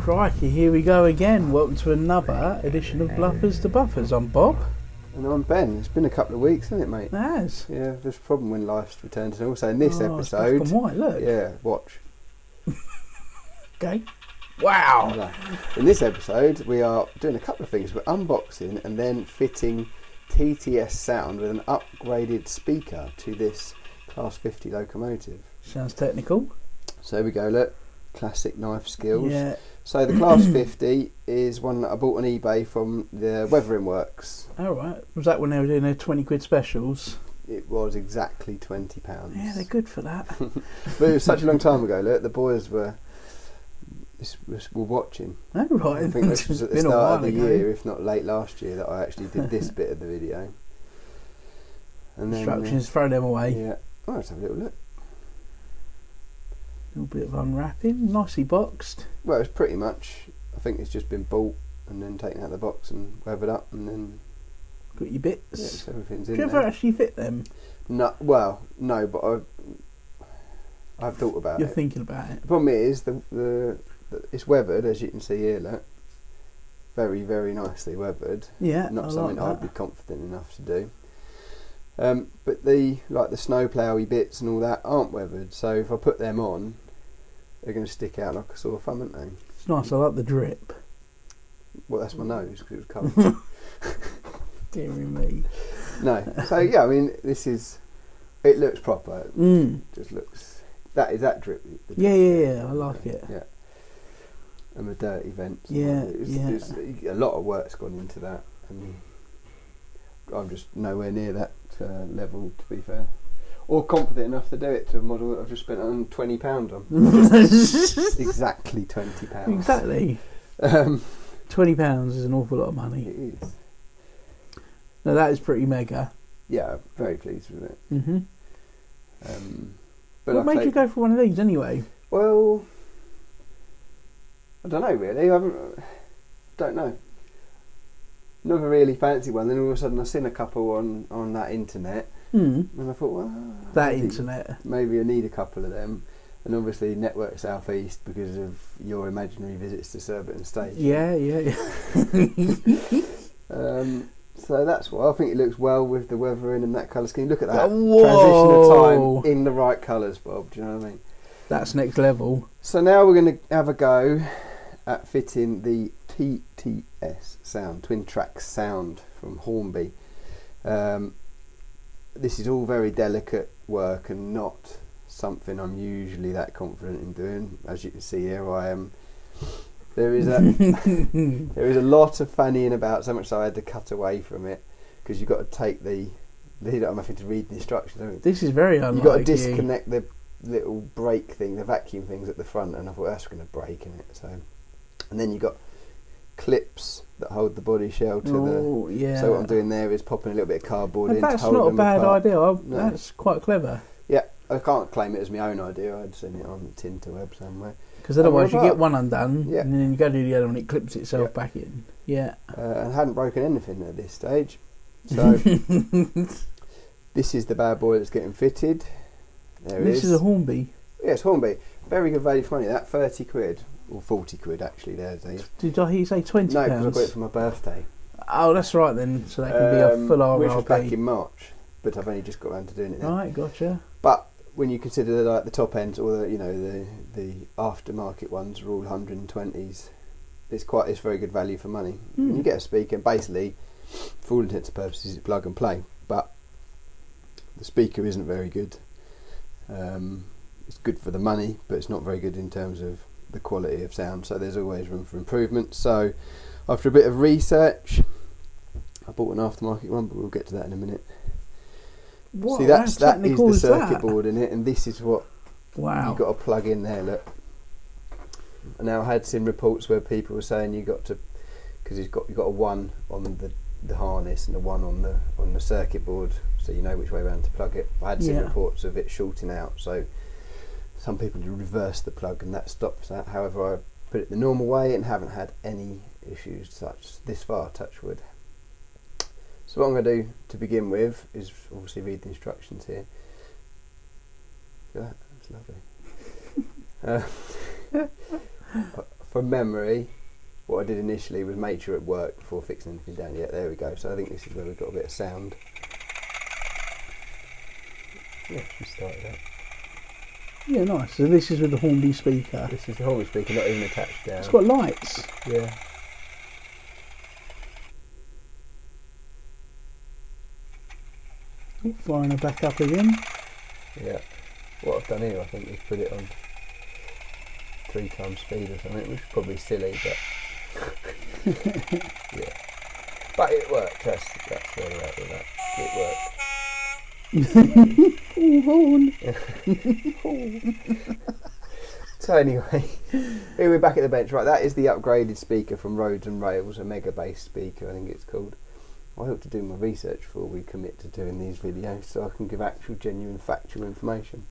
Crikey, here we go again. Welcome to another edition of Bluffers to Buffers. I'm Bob. And I'm Ben. It's been a couple of weeks, hasn't it, mate? It has. Yeah, there's a problem when life's returned. And also in this It's episode... black and white, look. Yeah, watch. Okay. Wow. In this episode, we are doing a couple of things. We're unboxing and then fitting TTS sound with an upgraded speaker to this Class 50 locomotive. Sounds technical. So here we go, look. Classic knife skills. Yeah. So the Class 50 is one that I bought on eBay from the Weathering Works. All right. Was that when they were doing their 20 quid specials? It was exactly £20. Yeah, they're good for that. But it was such a long time ago. Look, the boys were watching. Oh, right. I think this was at the start of the year, if not late last year, that I actually did this bit of the video. And then, instructions, throw them away. Yeah. Oh, let's have a little look. A little bit of unwrapping, nicely boxed. Well, it's pretty much, I think it's just been bought and then taken out of the box and weathered up and then... Got your bits. Yes, everything's Do in you there. ever actually fit them? No, well, no, but I've thought about You're it. thinking about it. The problem is, it's weathered, as you can see here, look. Very, very nicely weathered. Yeah, Not I something like I'd that. be confident enough to do. But the snow ploughy bits and all that aren't weathered, so if I put them on, they're going to stick out like a sore thumb, aren't they? It's nice, I like the drip. Well, that's my nose because it was covered. Dear me. No, so yeah, I mean, it looks proper. It just looks, that drip. Yeah, I like it. Yeah. And the dirty vents. Yeah, There's a lot of work's gone into that, and I'm just nowhere near that level, to be fair, or confident enough to do it to a model that I've just spent on £20 on. Exactly £20. Exactly. £20 is an awful lot of money. It is. No, that is pretty mega. Yeah, very pleased with it. Mm-hmm. But What made you go for one of these anyway? Well, I don't know really. Don't know. Never really fancied one. Then all of a sudden I seen a couple on that internet, and I thought, well, maybe I need a couple of them. And obviously Network South East because of your imaginary visits to Surbiton Station. Yeah. So that's why I think it looks well with the weathering and that colour scheme. Look at that Whoa. transition of time in the right colours, Bob. Do you know what I mean? That's next level. So now we're going to have a go at fitting the TTS sound, Twin Track sound from Hornby. This is all very delicate work and not something I'm usually that confident in doing. As you can see here, I am. There is a lot of fannying about, so much so I had to cut away from it because you've got to take you don't have nothing to read the instructions, haven't you? This is very unlike You've got to disconnect the little brake thing, the vacuum things at the front, and I thought that's going to break in it. So, and then you've got clips that hold the body shell to yeah. So what I'm doing there is popping a little bit of cardboard in. That's to hold not a them bad apart. idea. No. That's quite clever. Yeah, I can't claim it as my own idea. I'd seen it on Tinterweb somewhere. Because otherwise you get one undone, Yeah. and then you go to the other one, it clips itself back in. Yeah. And I hadn't broken anything at this stage. So this is the bad boy that's getting fitted. There it is. This is a Hornby. Yes, Hornby. Very good value for money. That 30 quid, or 40 quid actually, there, Dave. Did I hear you say £20? No, because I got it for my birthday. Oh, that's right then. So that can be a full RRP. Which was back in March, but I've only just got around to doing it now. Right, gotcha. But when you consider the top end, or the aftermarket ones are all 120s, it's very good value for money. And you get a speaker, and basically, for all intents and purposes, it's plug and play. But the speaker isn't very good. It's good for the money, but it's not very good in terms of the quality of sound. So there's always room for improvement. So after a bit of research, I bought an aftermarket one, but we'll get to that in a minute. What? See, that is the circuit that? board in it, and this is what you've got to plug in there. Look. Now I had seen reports where people were saying you got to, because you've got a one on the harness and a one on the circuit board, so you know which way around to plug it. I had seen reports of it shorting out, so some people do reverse the plug and that stops that. However, I put it the normal way and haven't had any issues this far, touch wood. So what I'm going to do to begin with is obviously read the instructions here. Look at that, that's lovely. from memory, what I did initially was make sure it worked before fixing anything down. Yeah, there we go. So I think this is where we've got a bit of sound. Yeah, we started out. Yeah, nice. So this is with the Hornby speaker. This is the Hornby speaker, not even attached down. It's got lights. Yeah. Firing it back up again. Yeah. What I've done here, I think, is put it on 3 times speed or something, which is probably silly, but yeah. But it worked. That's where we're at with that. It worked. So anyway, here we're back at the bench. Right, that is the upgraded speaker from Roads and Rails, a Megabass speaker, I think it's called. I hope to do my research before we commit to doing these videos, so I can give actual, genuine, factual information.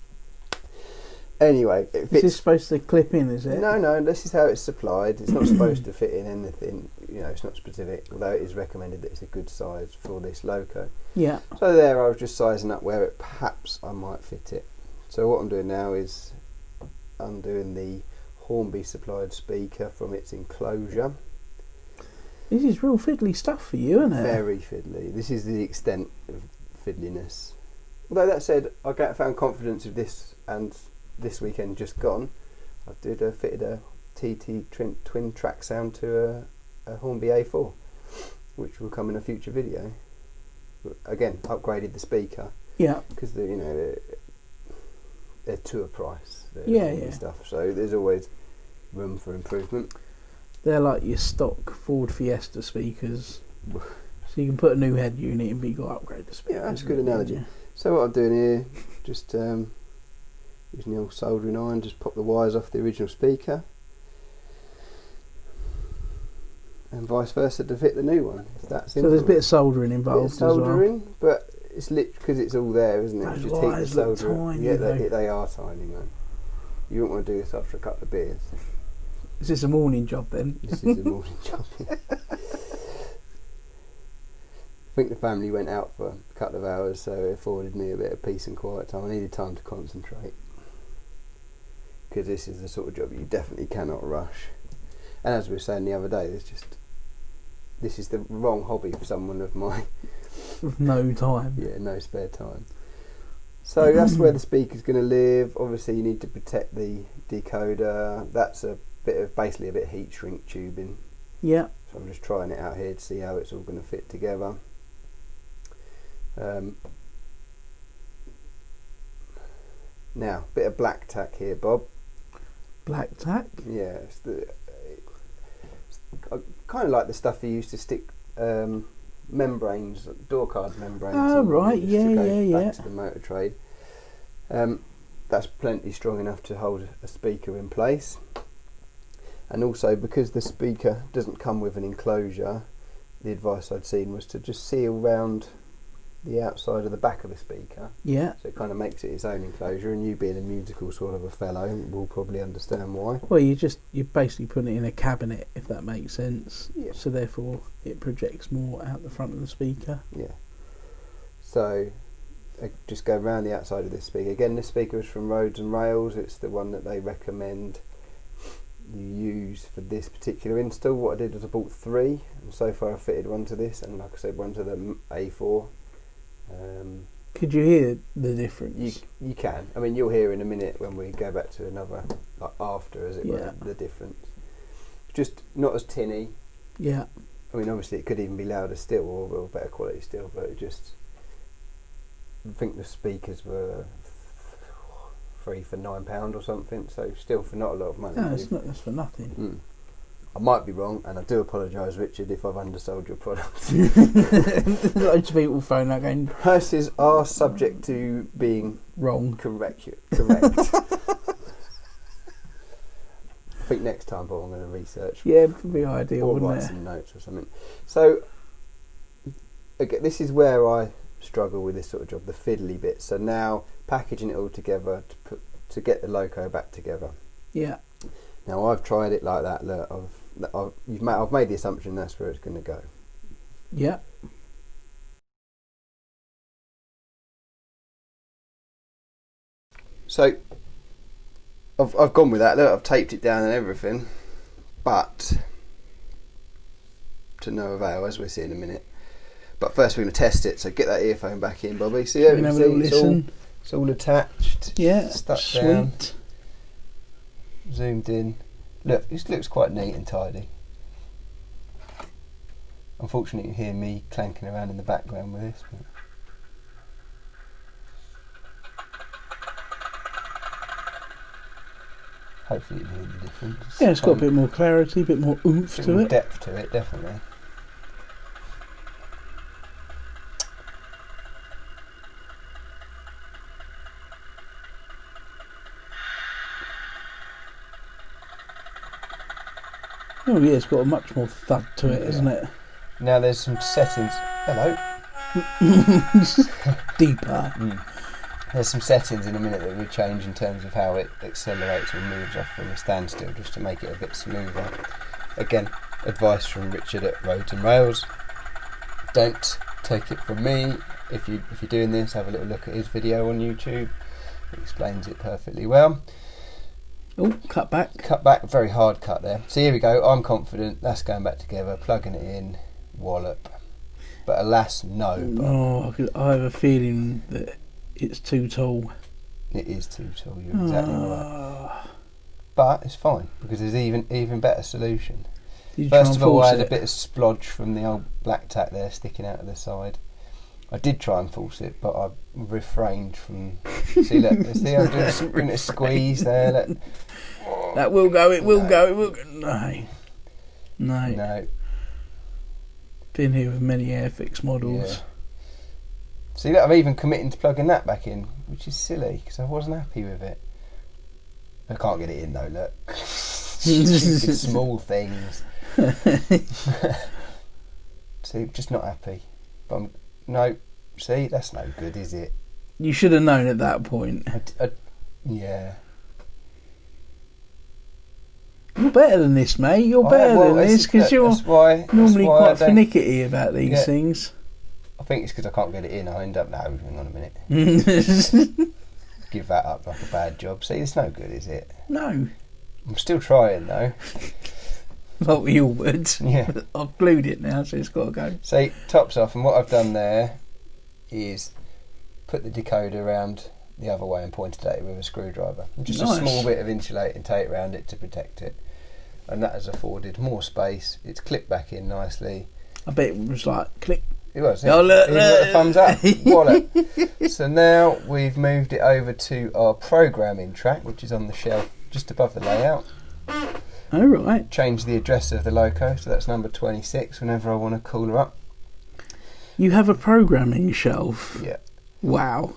Anyway, it fits. Is this supposed to clip in, is it? No, this is how it's supplied. It's not supposed to fit in anything, you know, it's not specific, although it is recommended that it's a good size for this loco. Yeah. So there, I was just sizing up where perhaps I might fit it. So what I'm doing now is undoing the Hornby supplied speaker from its enclosure. This is real fiddly stuff for you, isn't it? Very fiddly. This is the extent of fiddliness. Although that said, I found confidence with this, and this weekend just gone, I fitted a TT twin track sound to a Hornby A4, which will come in a future video. Again, upgraded the speaker. Yeah. Because they're to a price. Yeah. Stuff. So there's always room for improvement. They're like your stock Ford Fiesta speakers. So you can put a new head unit in, but you got to upgrade the speakers. Yeah, that's a good analogy. So what I'm doing here, just using the old soldering iron, just pop the wires off the original speaker, and vice versa to fit the new one. It's that simple. So there's a bit of soldering involved as well. But it's because it's all there, isn't it? Those Just wires look tiny. Yeah, they are tiny, man. You wouldn't want to do this after a couple of beers. Is this a morning job then? This is a morning job. Yeah. I think the family went out for a couple of hours, so it afforded me a bit of peace and quiet time. I needed time to concentrate, because this is the sort of job you definitely cannot rush. And as we were saying the other day, this is the wrong hobby for someone of my no time. Yeah, no spare time. So that's where the speaker's going to live. Obviously, you need to protect the decoder. That's basically a bit of heat shrink tubing. Yeah. So I'm just trying it out here to see how it's all going to fit together. Now, bit of black tack here, Bob. Black tack? Yeah, I kind of like the stuff you used to stick membranes, door card membranes. Oh right, yeah. Back to the motor trade. That's plenty strong enough to hold a speaker in place. And also, because the speaker doesn't come with an enclosure, the advice I'd seen was to just seal round the outside of the back of the speaker. Yeah. So it kind of makes it its own enclosure, and you being a musical sort of a fellow will probably understand why. Well, you're basically putting it in a cabinet, if that makes sense. Yeah. So therefore it projects more out the front of the speaker. Yeah. So I just go around the outside of this speaker. Again, this speaker is from Roads and Rails. It's the one that they recommend you use for this particular install. What I did was I bought 3, and so far I fitted one to this, and like I said, one to the A4. Could you hear the difference? You can. I mean, you'll hear in a minute when we go back to another, like after, as it were, the difference. Just not as tinny. Yeah. I mean, obviously it could even be louder still, or better quality still, but it just, I think the speakers were 3 for £9 or something, so still for not a lot of money. No, that's for nothing. Mm. I might be wrong, and I do apologise, Richard, if I've undersold your product. Loads of people phone that going. Prices are subject to being wrong. Correct. I think next time, Bob, I'm going to research. Yeah, it would be ideal, or wouldn't write it? some notes or something. So, again, this is where I struggle with this sort of job, the fiddly bit. So now, packaging it all together to get the loco back together. Yeah. Now I've tried it like that. Look, I've made the assumption that's where it's going to go. Yeah. So I've gone with that. Look, I've taped it down and everything. but to no avail, as we'll see in a minute. But first we're going to test it, so get that earphone back in, Bobby. See how it's all attached. Yeah, stuck sweet. Down, zoomed in. Look, this looks quite neat and tidy. Unfortunately, you hear me clanking around in the background with this. But hopefully you hear the difference. Yeah, it's got a bit more clarity, a bit more oomph to it. Depth to it, definitely. Oh yeah, it's got a much more thud to it, hasn't it? Now there's some settings. Hello. Deeper. There's some settings in a minute that we change in terms of how it accelerates or moves off from a standstill, just to make it a bit smoother. Again, advice from Richard at Roads and Rails. Don't take it from me. If you're doing this, have a little look at his video on YouTube. It explains it perfectly well. Oh, cut back. Cut back, very hard cut there. So here we go, I'm confident, that's going back together, plugging it in, wallop. But alas, no. Oh, I have a feeling that it's too tall. It is too tall, you're exactly right. But it's fine, because there's even better solution. First of all, I had a bit of splodge from the old black tack there sticking out of the side. I did try and force it, but I refrained from. See, look, I'm doing a squeeze there. Look. That will go. It will go. It will go. No. Been here with many Airfix models. Yeah. See, look, I'm even committing to plugging that back in, which is silly because I wasn't happy with it. I can't get it in though. Look, stupid small things. See, just not happy. But no, see, that's no good, is it? You should have known at that point. Yeah. You're better than this, mate. You're better than this because you're normally quite finicky about these things. I think it's because I can't get it in. I end up now. Hang on a minute. Give that up like a bad job. See, it's no good, is it? No. I'm still trying though. Like we all would. Yeah. I've glued it now, so it's got to go. See, tops off, and what I've done there is put the decoder around the other way and pointed at it with a screwdriver. Just a small bit of insulating tape around it to protect it. And that has afforded more space. It's clipped back in nicely. I bet it was like click. It was. Oh, look, even got the thumbs up. Wallet. So now we've moved it over to our programming track, which is on the shelf just above the layout. Oh, right. Change the address of the loco, so that's number 26 whenever I want to call her up. You have a programming shelf? Yeah. Wow.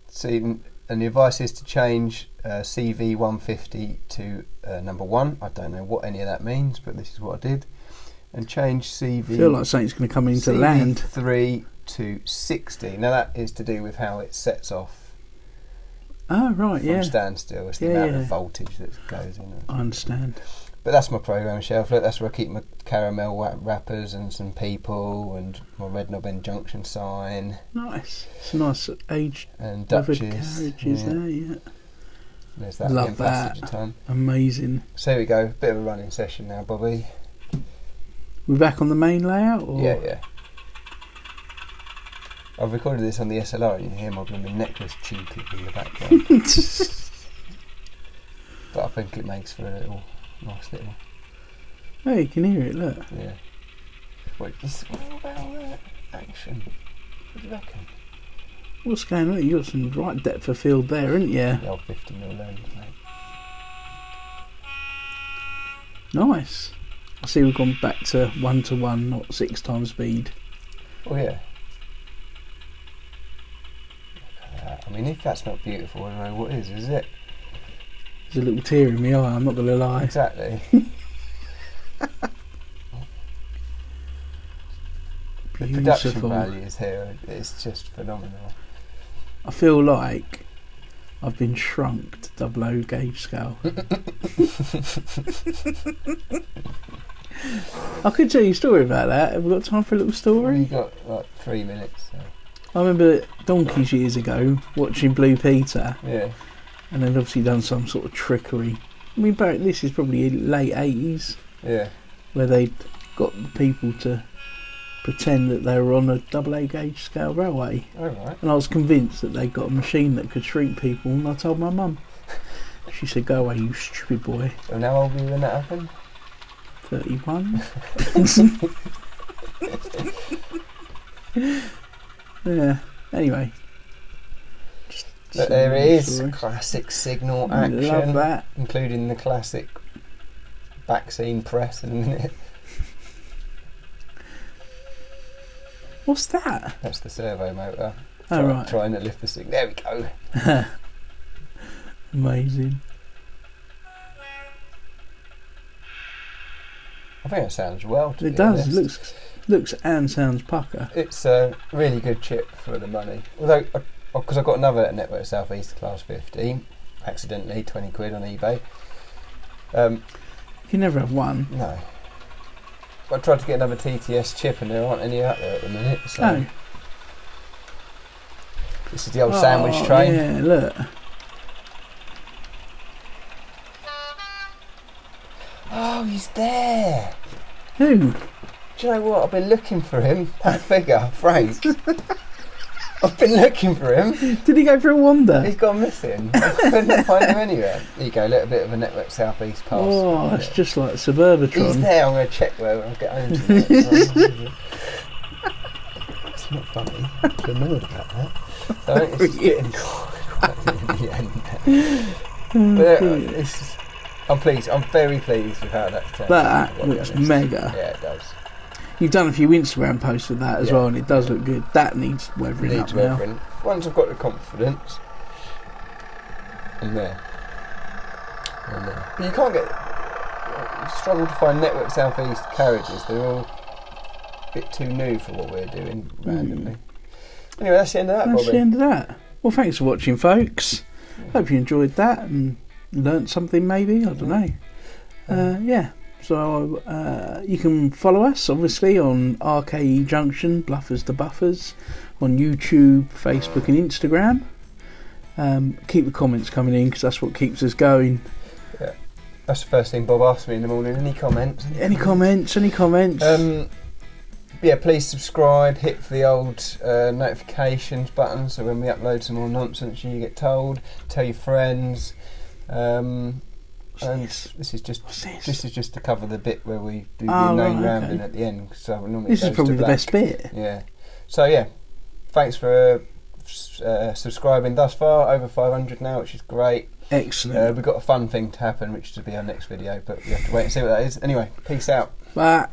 See, and the advice is to change CV 150 to number 1. I don't know what any of that means, but this is what I did. And change CV... I feel like something's going to come into land. 3 to 60. Now that is to do with how it sets off. Oh, right, from standstill. It's the amount of voltage that goes in it. I understand. But that's my program shelf. Look, that's where I keep my caramel wrappers and some people and my red knob end junction sign. Nice. It's a nice aged and Dutches. Carriages there, yeah. There's that. Love that. Of time. Amazing. So here we go. Bit of a running session now, Bobby. We're back on the main layout? Or? Yeah. I've recorded this on the SLR and you hear my blooming necklace chinking in the background. But I think it makes for a nice little... Oh, you can hear it, look. Yeah. What about action? What do you reckon? What's going on? You got some right depth of field there, haven't you? The old 50mm lens, mate. Nice. I see we've gone back to 1:1, not 6 times speed. Oh yeah. Look at that. I mean, if that's not beautiful, I don't know what is it? There's a little tear in my eye, I'm not going to lie. Exactly. The production values here, it's just phenomenal. I feel like I've been shrunk to 00 gauge scale. I could tell you a story about that. Have we got time for a little story? We've got like 3 minutes. So. I remember donkeys years ago watching Blue Peter. Yeah. And they'd obviously done some sort of trickery. I mean, this is probably late 80s, Yeah. Where they'd got the people to pretend that they were on a AA gauge scale railway. Oh, right. And I was convinced that they got a machine that could shrink people, and I told my mum. She said, "Go away, you stupid boy." So how old were you when that happened? 31. Yeah. Anyway. But there it is. Classic signal action. Love that. Including the classic backscene press in a minute. What's that? That's the servo motor. Right. Trying to lift the signal. There we go. Amazing. I think it sounds well. It does. It looks and sounds pucker. It's a really good chip for the money. Although, because I got another Network Southeast Class 50, accidentally, 20 quid on eBay. You never have one. No. I tried to get another TTS chip and there aren't any out there at the minute. So. No. This is the old sandwich train. Yeah, look. Oh, he's there. Who? Do you know what? I've been looking for him. That figure, Frank. I've been looking for him. Did he go for a wander? He's gone missing. I couldn't find him anywhere. There you go, a little bit of a Network Southeast pass. Oh, it's just like Suburbatron. He's there. I'm going to check where I'll get home tonight. It's not funny. I'm annoyed about that. So I think it's getting quite in the end. But I'm pleased. I'm very pleased with how that's turned out. That looks mega. Yeah, it does. You've done a few Instagram posts with that as well, and it does look good. That needs weathering up now. Once I've got the confidence, I'm there. But you can't get. You struggle to find Network Southeast carriages. They're all a bit too new for what we're doing randomly. Anyway, that's the end of that, Bobby. That's the end of that. Well, thanks for watching, folks. Hope you enjoyed that and learnt something, maybe. I don't know. Yeah. So you can follow us, obviously, on RKE Junction, Bluffers to Buffers, on YouTube, Facebook and Instagram. Keep the comments coming in, because that's what keeps us going. Yeah. That's the first thing Bob asked me in the morning. Any comments? Any comments? Yeah, please subscribe, hit for the old notifications button, so when we upload some more nonsense you get told. Tell your friends. And this is just to cover the bit where we do the unknown rounding at the end. So normally this is probably the best bit. Yeah. So yeah, thanks for subscribing thus far. Over 500 now, which is great. Excellent. We've got a fun thing to happen, which is to be our next video, but we have to wait and see what that is. Anyway, peace out. Bye.